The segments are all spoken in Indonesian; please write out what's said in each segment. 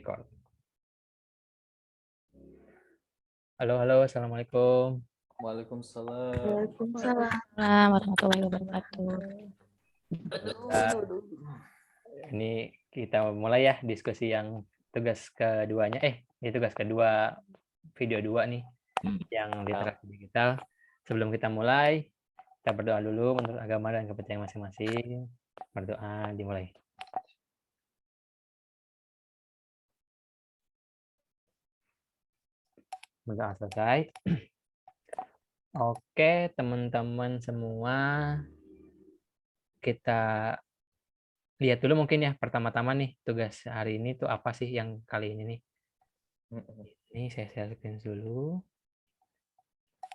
Record. Halo, assalamualaikum. Waalaikumsalam. Waalaikumsalam warahmatullahi wabarakatuh. Ini kita mulai ya diskusi yang tugas keduanya. Ini tugas kedua video 2 nih, yang literasi digital. Sebelum kita mulai, kita berdoa dulu menurut agama dan kepercayaan masing-masing. Berdoa dimulai. Berdoa selesai. Oke, teman-teman semua, kita lihat dulu mungkin ya pertama-tama nih tugas hari ini tuh apa sih yang kali ini nih. Ini saya share screen dulu.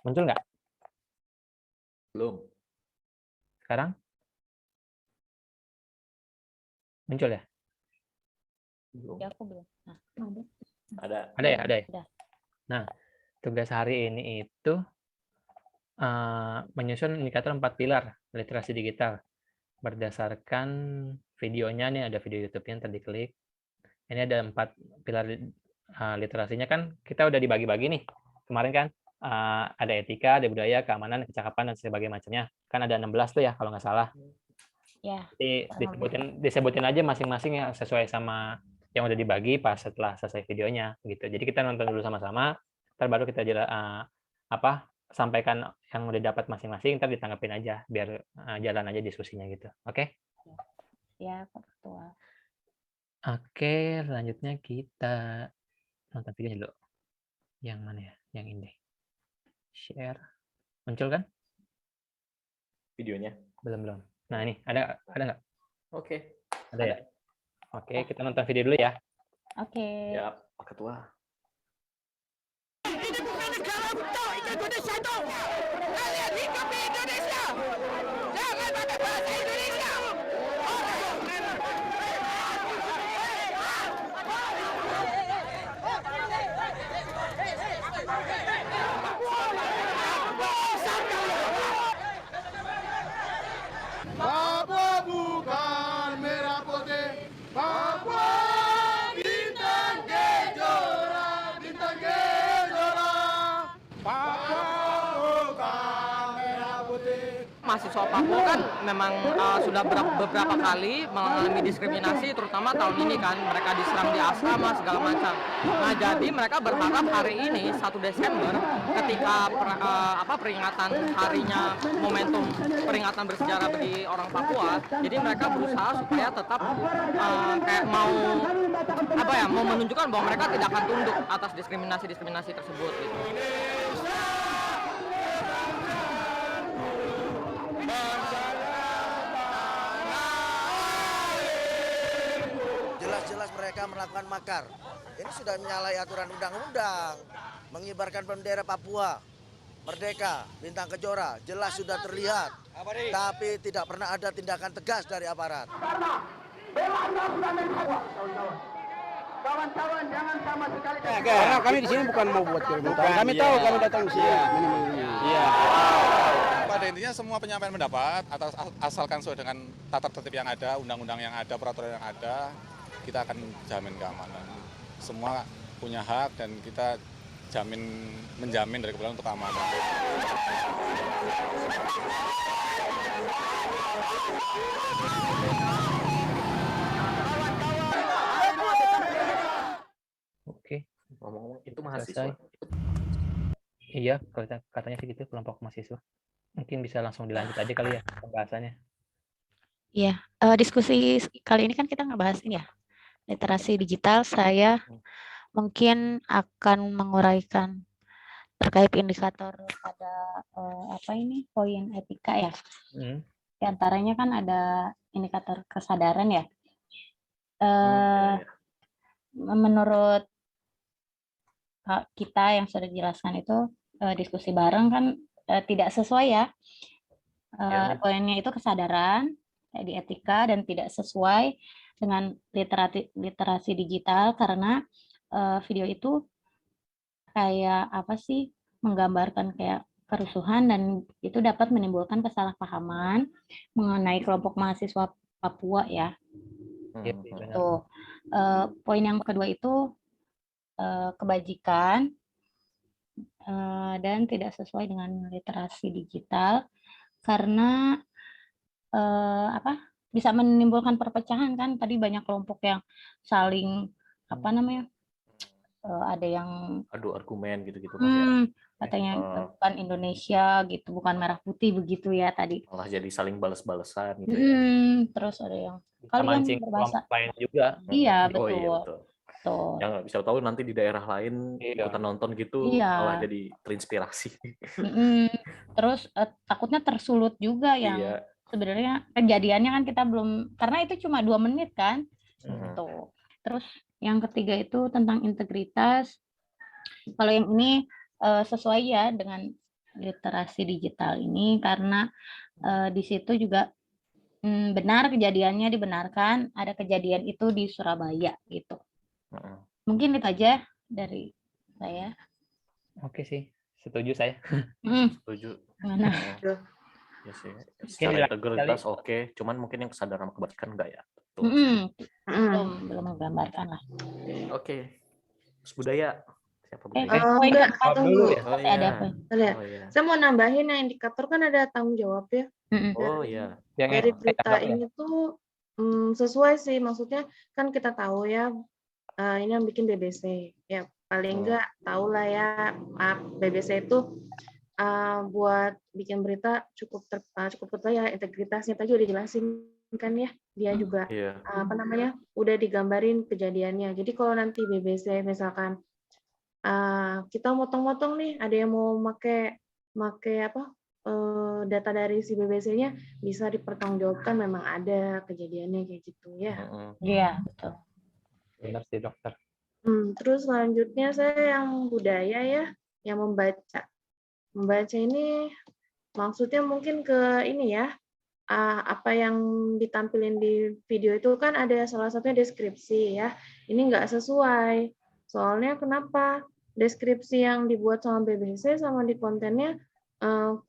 Muncul nggak? Belum. Sekarang? Muncul ya? Belum. Ya, aku belum. Ada. Ada ya? Ada. Nah, tugas hari ini itu menyusun indikator 4 pilar literasi digital. Berdasarkan videonya nih, ada video YouTube-nya, ntar diklik. Ini ada 4 pilar literasinya kan, kita udah dibagi-bagi nih. Kemarin kan ada etika, ada budaya, keamanan, kecakapan, dan sebagainya macamnya. Kan ada 16 tuh ya, kalau nggak salah. Ya. Jadi disebutin aja masing-masing yang sesuai sama yang udah dibagi pas setelah selesai videonya gitu. Jadi kita nonton dulu sama-sama, ntar baru kita sampaikan yang udah dapat masing-masing, ntar ditanggapin aja biar jalan aja diskusinya gitu. Oke? Ya, Pak Ketua. Oke, selanjutnya kita nonton videonya dulu. Yang mana ya? Yang ini. Share. Muncul kan? Videonya. Belum. Nah, ini ada nggak? Oke. Ada ya? Oke, kita nonton video dulu ya. Oke. Ya, Pak Ketua. Ini bukan negara untuk Indonesia itu. Kalian hidup di Indonesia. Jangan pakai bahasa Indonesia. Papua bukan merah putih, Papua bintang kejora, Papua bukan merah putih. Mahasiswa Papua kan memang sudah beberapa kali mengalami diskriminasi, terutama tahun ini kan mereka diserang di asrama segala macam. Nah, jadi mereka berharap hari ini 1 Desember ketika peringatan harinya momentum peringatan bersejarah bagi orang Papua, jadi mereka berusaha supaya tetap kayak mau menunjukkan bahwa mereka tidak akan tunduk atas diskriminasi tersebut gitu. Jelas-jelas mereka melakukan makar. Ini sudah menyalahi aturan undang-undang. Mengibarkan bendera Papua, merdeka, bintang kejora, jelas sudah terlihat. Tapi tidak pernah ada tindakan tegas dari aparat. Kawan-kawan jangan sama sekali. Karena kami di sini bukan mau buat keributan. Kami tahu kami datang di sini. Iya. Pada intinya semua penyampaian pendapat asalkan sesuai dengan tata tertib yang ada, undang-undang yang ada, peraturan yang ada, kita akan jamin keamanan. Semua punya hak dan kita menjamin dari kebetulan untuk keamanan. Oke. Ngomong-ngomong itu Selesai. mahasiswa. Iya, katanya sih gitu, kelompok mahasiswa. Mungkin bisa langsung dilanjut aja kali ya pembahasannya. Iya, diskusi kali ini kan kita ngebahas ini ya, literasi digital. Saya mungkin akan menguraikan terkait indikator pada poin etika ya. Di antaranya kan ada indikator kesadaran ya. Menurut kita yang sudah dijelaskan itu diskusi bareng kan tidak sesuai ya. Poinnya itu kesadaran di etika dan tidak sesuai dengan literasi digital karena video itu kayak menggambarkan kayak kerusuhan dan itu dapat menimbulkan kesalahpahaman mengenai kelompok mahasiswa Papua ya. Iya sih, benar. Tuh. Poin yang kedua itu kebajikan dan tidak sesuai dengan literasi digital karena bisa menimbulkan perpecahan kan. Tadi banyak kelompok yang saling ada yang Adu argumen gitu-gitu kan ya. katanya bukan Indonesia gitu, bukan merah putih begitu ya tadi. Malah jadi saling bales-balesan gitu ya. Terus ada yang Bisa kalian mancing berbahasa. kelompok lain juga. Iya, Oh iya betul. betul. Tuh. Yang bisa tahu nanti di daerah lain Iya. ikutan nonton gitu Iya. malah jadi terinspirasi. Terus takutnya tersulut juga yang Iya. sebenarnya kejadiannya kan kita belum, karena itu cuma 2 menit kan. Tuh. Terus yang ketiga itu tentang integritas. Kalau yang ini sesuai ya dengan literasi digital ini karena di situ juga benar kejadiannya dibenarkan, ada kejadian itu di Surabaya gitu. Mungkin itu aja dari saya. Oke sih, setuju saya. Setuju. Gimana? Ya sih. Secara integritas oke, cuman mungkin yang kesadaran kebajikan enggak ya. Belum menggambarkan lah. Oke. Terus budaya. Siapa budaya? Poin enggak, keempat tunggu. ada apa? Lihat. Oh iya. Saya mau nambahin yang indikator kan ada tanggung jawab ya. Oh iya. Dari berita ini tuh sesuai sih, maksudnya kan kita tahu ya ini yang bikin BBC ya, paling enggak tahu lah ya BBC itu buat bikin berita cukup betul ya, integritasnya tadi udah dijelasin kan ya, dia juga udah digambarin kejadiannya. Jadi kalau nanti BBC misalkan kita motong-motong nih, ada yang mau make data dari si BBC-nya, bisa dipertanggungjawabkan, memang ada kejadiannya kayak gitu ya. Iya, betul. Benar sih dokter. Terus selanjutnya saya yang budaya ya, yang membaca. Membaca ini maksudnya mungkin ke ini ya, apa yang ditampilin di video itu kan ada salah satunya deskripsi ya. Ini nggak sesuai. Soalnya kenapa? Deskripsi yang dibuat sama BBC sama di kontennya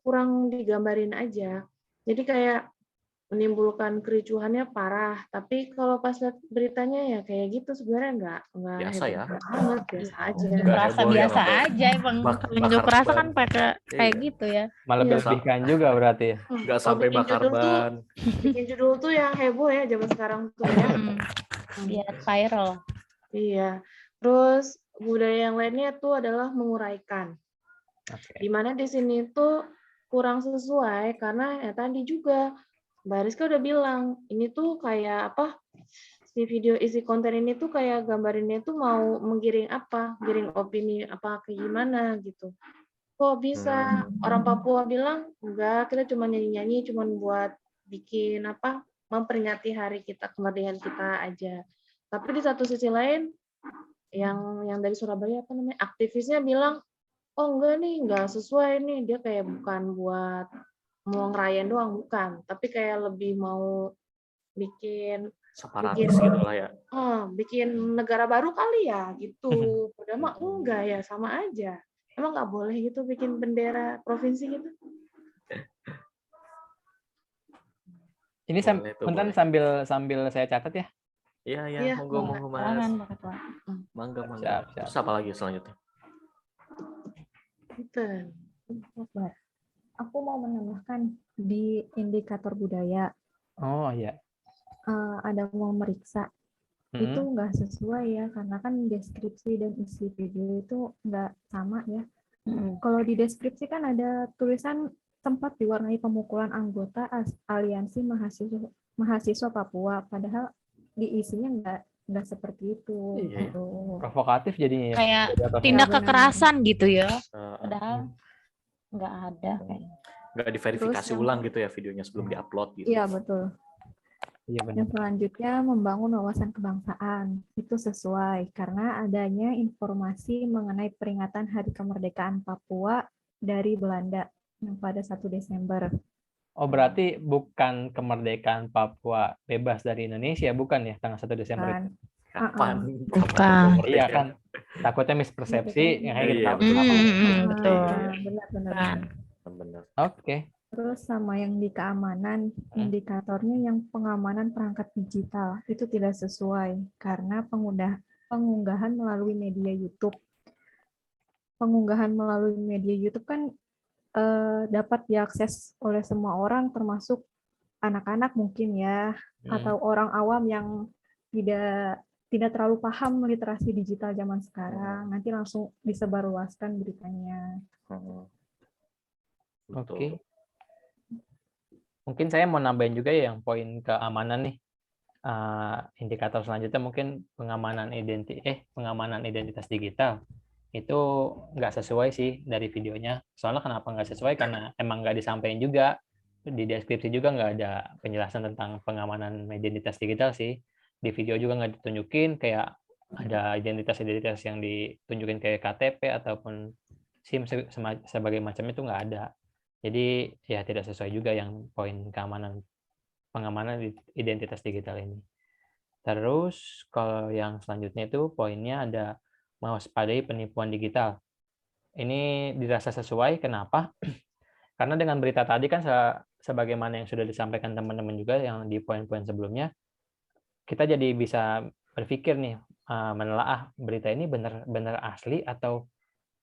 kurang digambarin aja. Jadi kayak menimbulkan kericuhannya parah. Tapi kalau pas lihat beritanya ya kayak gitu sebenarnya nggak biasa ya. banget, biasa aja. Merasa biasa aja emang. Unjuk rasa kan pakai kayak gitu ya. Malah berlebihan juga berarti ya. Nggak sampai bakar ban. Bikin judul tuh yang heboh ya zaman sekarang tuh ya. Biar viral. Iya. Terus budaya yang lainnya tuh adalah menguraikan. Dimana di sini tuh kurang sesuai karena ya tadi juga Mbak Rizka udah bilang ini tuh kayak apa, si video isi konten ini tuh kayak gambarinnya tuh mau menggiring opini apa kayak gimana gitu. Kok bisa orang Papua bilang enggak, kita cuma nyanyi-nyanyi cuma buat bikin apa, memperingati hari kita, kemerdekaan kita aja. Tapi di satu sisi lain yang dari Surabaya apa namanya, aktivisnya bilang oh enggak nih, enggak sesuai nih, dia kayak bukan buat mau ngerayain doang, bukan, tapi kayak lebih mau bikin separatis gitu lah ya. Bikin negara baru kali ya gitu. Padahal mah enggak ya, sama aja. Emang nggak boleh gitu bikin bendera provinsi gitu? Ini sambil saya catat ya. Iya, monggo Mas. Mangga. Terus apa lagi selanjutnya? Aku mau menambahkan di indikator budaya. Oh iya. Ada mau meriksa. Itu nggak sesuai ya, karena kan deskripsi dan isi video itu nggak sama ya. Kalau di deskripsi kan ada tulisan tempat diwarnai pemukulan anggota aliansi mahasiswa Papua, padahal di isinya nggak seperti itu. Gitu. Provokatif jadinya. Kayak tindak kekerasan gitu ya. Padahal nggak ada. Nggak diverifikasi ulang gitu ya videonya sebelum diupload gitu. Iya betul. Iya benar. Yang selanjutnya membangun wawasan kebangsaan. Itu sesuai karena adanya informasi mengenai peringatan Hari Kemerdekaan Papua dari Belanda yang pada 1 Desember. Oh berarti bukan kemerdekaan Papua bebas dari Indonesia, bukan ya tanggal 1 Desember itu? Kapan? Bukan. Iya kan, takutnya mispersepsi yang kayak gitu. Betul. Benar. Oke. Terus sama yang di keamanan, indikatornya yang pengamanan perangkat digital itu tidak sesuai karena pengunggahan melalui media YouTube. Pengunggahan melalui media YouTube kan dapat diakses oleh semua orang, termasuk anak-anak mungkin ya, atau orang awam yang tidak terlalu paham literasi digital zaman sekarang. Nanti langsung disebarluaskan beritanya. Oke. Mungkin saya mau nambahin juga ya yang poin keamanan nih. Indikator selanjutnya mungkin pengamanan identitas digital. Itu nggak sesuai sih dari videonya. Soalnya kenapa nggak sesuai? Karena emang nggak disampaikan juga. Di deskripsi juga nggak ada penjelasan tentang pengamanan identitas digital sih. Di video juga nggak ditunjukin kayak ada identitas yang ditunjukin kayak KTP ataupun SIM sebagai macam itu nggak ada. Jadi ya tidak sesuai juga yang poin pengamanan identitas digital ini. Terus kalau yang selanjutnya itu poinnya ada mewaspadai penipuan digital. Ini dirasa sesuai, kenapa? Karena dengan berita tadi kan sebagaimana yang sudah disampaikan teman-teman juga yang di poin-poin sebelumnya, kita jadi bisa berpikir nih, menelaah berita ini benar asli atau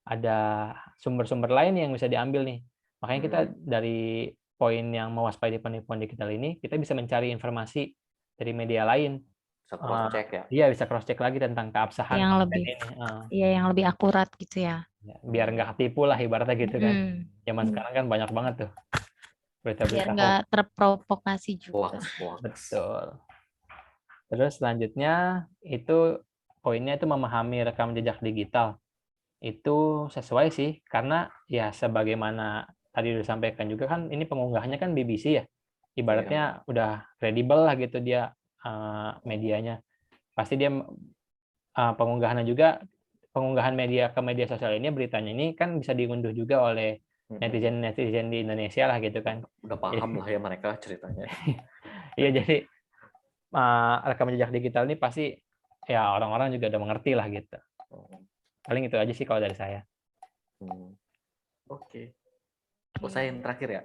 ada sumber-sumber lain yang bisa diambil nih. Makanya kita dari poin yang mewaspadai penipuan digital ini, kita bisa mencari informasi dari media lain. Bisa cross-check ya? Iya, bisa cross-check lagi tentang keabsahan yang konten lebih, ini. yang lebih akurat gitu ya. Biar nggak ketipu lah ibaratnya gitu kan. Zaman sekarang kan banyak banget tuh berita-berita. Biar nggak terprovokasi juga. Betul. Terus selanjutnya itu poinnya itu memahami rekam jejak digital. Itu sesuai sih, karena ya sebagaimana tadi disampaikan juga kan ini pengunggahannya kan BBC ya. Ibaratnya udah kredibel lah gitu dia medianya. Pasti dia pengunggahan media ke media sosial ini, beritanya ini kan bisa diunduh juga oleh netizen di Indonesia lah gitu kan. Udah paham lah ya mereka ceritanya. Iya, jadi rekam jejak digital ini pasti ya orang-orang juga udah mengerti lah gitu. Paling itu aja sih kalau dari saya. Oke. Saya yang terakhir ya.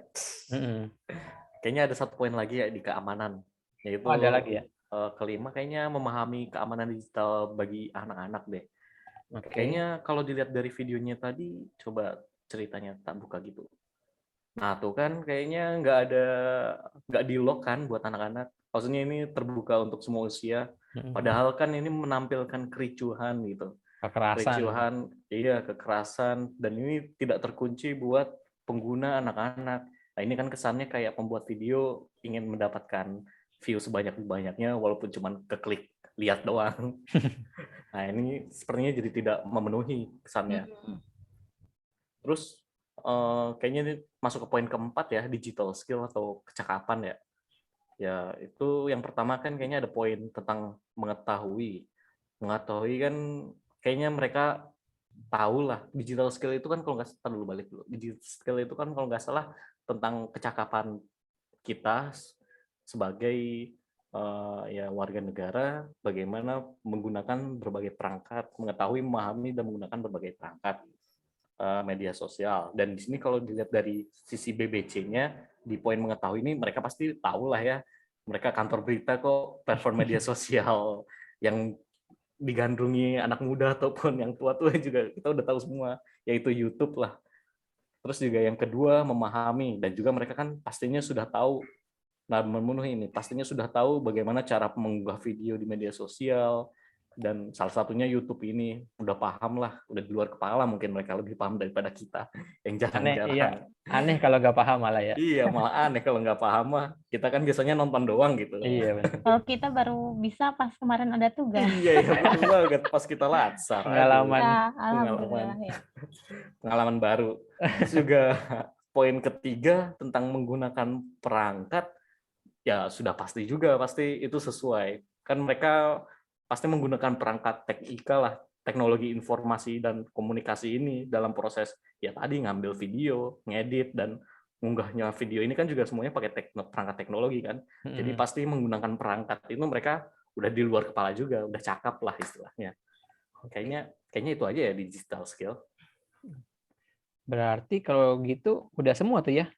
Kayaknya ada satu poin lagi ya di keamanan. Yaitu ada lagi ya? Kelima kayaknya memahami keamanan digital bagi anak-anak deh. Okay. Kayaknya kalau dilihat dari videonya tadi, coba ceritanya tak buka gitu. Nah tuh kan kayaknya nggak di-lock kan buat anak-anak. Maksudnya ini terbuka untuk semua usia. Padahal kan ini menampilkan kericuhan gitu. Kekerasan, dan ini tidak terkunci buat pengguna anak-anak. Nah ini kan kesannya kayak pembuat video ingin mendapatkan view sebanyak-banyaknya walaupun cuma keklik lihat doang. Nah ini sepertinya jadi tidak memenuhi kesannya. Terus kayaknya ini masuk ke poin keempat ya, digital skill atau kecakapan ya. Ya itu yang pertama kan kayaknya ada poin tentang mengetahui. Mengetahui kan kayaknya mereka tahu lah, digital skill itu kan kalau nggak salah, dulu balik dulu. Digital skill itu kan kalau nggak salah tentang kecakapan kita sebagai ya warga negara, bagaimana menggunakan berbagai perangkat, mengetahui, memahami, dan menggunakan berbagai perangkat media sosial. Dan di sini kalau dilihat dari sisi BBC-nya, di poin mengetahui ini mereka pasti tahu lah ya, mereka kantor berita kok platform media sosial yang digandrungi anak muda ataupun yang tua-tua juga kita udah tahu semua, yaitu YouTube lah. Terus juga yang kedua memahami, dan juga mereka kan pastinya sudah tahu, nah memenuhi ini, pastinya sudah tahu bagaimana cara mengunggah video di media sosial, dan salah satunya YouTube ini udah paham lah, udah di luar kepala, mungkin mereka lebih paham daripada kita yang jarang-jarang. Iya. Aneh kalau nggak paham malah ya. Iya, malah aneh kalau nggak paham mah. Kita kan biasanya nonton doang gitu. Iya benar. Kalau kita baru bisa pas kemarin ada tugas. Iya, betul banget pas kita latsar. Pengalaman. Ya, alhamdulillah ya. Pengalaman baru. Terus juga poin ketiga tentang menggunakan perangkat, ya sudah pasti juga, pasti itu sesuai. Kan mereka pasti menggunakan perangkat TIK lah, teknologi informasi dan komunikasi ini dalam proses ya tadi ngambil video, ngedit, dan mengunggahnya video ini kan juga semuanya pakai perangkat teknologi kan. Jadi pasti menggunakan perangkat itu mereka udah di luar kepala juga, udah cakap lah istilahnya. Kayaknya itu aja ya digital skill. Berarti kalau gitu udah semua tuh ya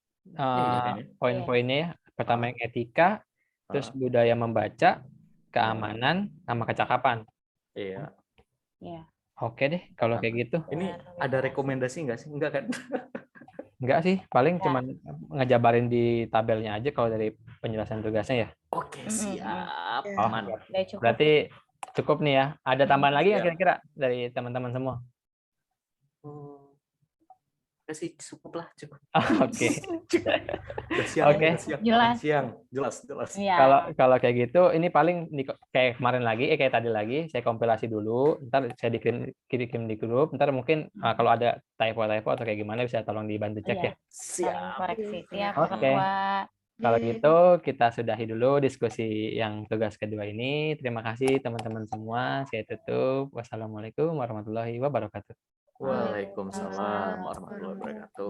poin-poinnya ya. Pertama yang etika, terus budaya membaca, keamanan, sama kecakapan. Iya. Iya. Oke deh, kalau kayak gitu. Ini ada rekomendasi nggak sih? Enggak kan? Enggak sih, paling cuman ngejabarin di tabelnya aja kalau dari penjelasan tugasnya ya. Oke, siap. Oh, Aman. berarti cukup nih ya. Ada tambahan lagi nggak Siap. kira-kira dari teman-teman semua? Sih cukup lah, cukup. Oke. Udah siang, Oke. udah siang, Jelas. siang, jelas. Kalau kayak gitu, ini paling kayak kemarin lagi, kayak tadi lagi, saya kompilasi dulu, ntar saya kirim di grup, ntar mungkin kalau ada typo-typo atau kayak gimana bisa tolong dibantu cek ya. Siap. Koreksi. Siap. Oke. Kalau gitu kita sudahi dulu diskusi yang tugas kedua ini. Terima kasih teman-teman semua. Saya tutup. Wassalamualaikum warahmatullahi wabarakatuh. Waalaikumsalam warahmatullahi wabarakatuh.